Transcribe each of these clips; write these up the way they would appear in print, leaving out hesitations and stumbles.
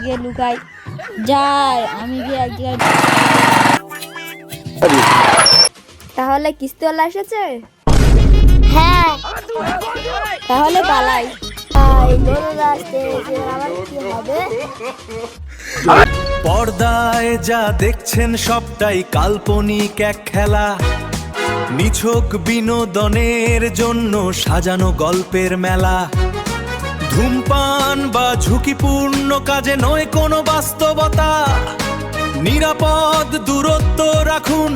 গিয়ে লুকাই। যাই আমি গিয়ে এক জায়গায়। তাহলে কিস্তিওয়ালা এসেছে? হ্যাঁ, তাহলে পালাই। আমার কি হবে? পর্দায় যা দেখছেন সবটাই কাল্পনিক এক খেলা, নিছক বিনোদনের জন্য সাজানো গল্পের মেলা। ধূমপান বা ঝুঁকিপূর্ণ কাজে নয় কোনো বাস্তবতা, নিরাপদ দূরত্ব রাখুন,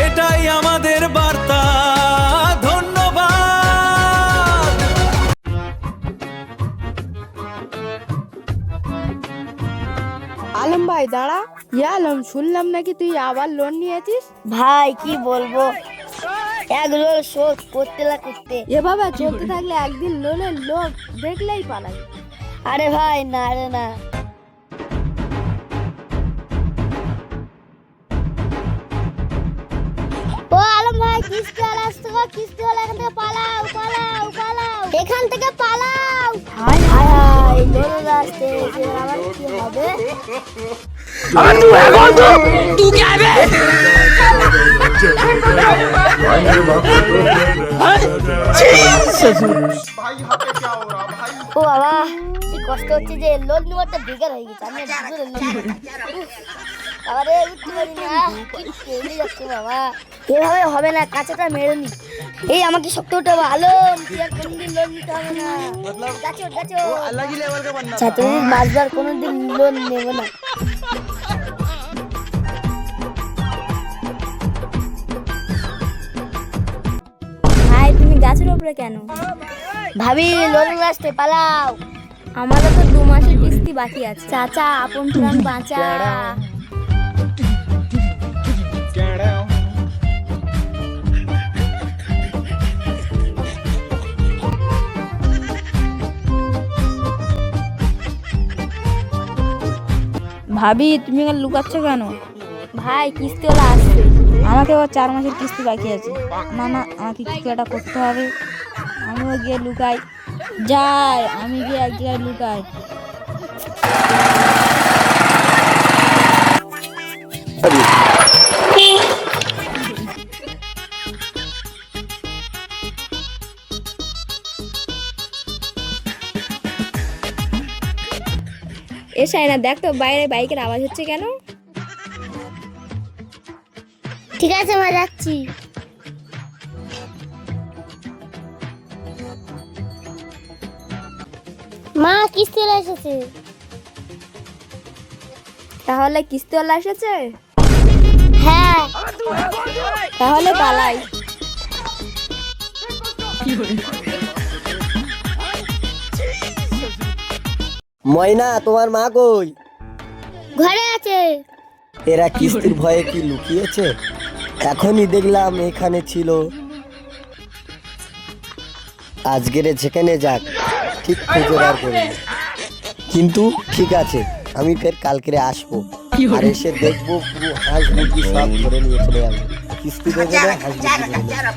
এটাই আমাদের বার্তা। ধন্যবাদ। আলম ভাই দাঁড়া। ইয়া আলম, শুনলাম নাকি তুই আবার লোন নিয়েছিস? ভাই কি বলবো, এক রোল শোধ করতে না করতে। এভাবে চলতে থাকলে একদিন লোনের লোক দেখলেই পালাই। আরে ভাই না রে না। ও আলম ভাই, কিস্তিওয়ালা আসছে গো, কিস্তিওয়ালা, এখান থেকে পালাও পালাও পালাও, এখান থেকে পালাও। হায় হায়, লোন আসছে, আমার কি হবে? तू क्या है ও বাবা, কি কষ্ট হচ্ছে যে লোন নেওয়াটা বেকার হয়ে গেছে। আমি আরে উঠতে পারি না, কেটে যাচ্ছে বাবা। এভাবে হবে না, কাঁচাটা মেরে নি। এই আমাকে শক্ত হতে হবে। আলম, তুই আর কোনদিন লোন নিতে হবে না। গাছো গাছো ছাত্র বারবার কোনোদিন লোন নেব না। ভাই তুমি গাছের উপরে কেন? ভাবি লোন আসতে পালাও। আমারও তো 2 মাসের কিস্তি বাকি আছে। চাচা আপন প্রাণ বাঁচা। ভাবি তুমি লুকাচ্ছ কেন? ভাই কিস্তিওয়ালা আসছে। আমাকে 4 মাসের কিস্তি বাকি আছে। না না, আমাকে কিছু একটা করতে হবে। আমিও গিয়ে লুকাই। যাই আমি গিয়ে এক জায়গায় লুকাই। এসাই না, দেখ তো বাইরে বাইকের আওয়াজ হচ্ছে কেন? ঠিক আছে মা, যাচ্ছি। মা কিস্তিওয়ালা এসেছে। তাহলে কিস্তিওয়ালা এসেছে? হ্যাঁ, তাহলে পালাই। ময়না, তোমার মা কই? ঘরে আছে। এরা কিস্তির ভয়ে কি লুকিয়েছে? এখনই দেখলাম এখানে ছিল। আজকের যেখানে যাক, ঠিক খুঁজে বার করবো। কিন্তু ঠিক আছে, আমি ফের কালকে আসবো, আর এসে দেখবো পুরো হাঁস মুরগি সব ধরে নিয়ে চলে যাবো। কিস্তি দেবে, হাঁস মুরগি ধরে নিয়ে।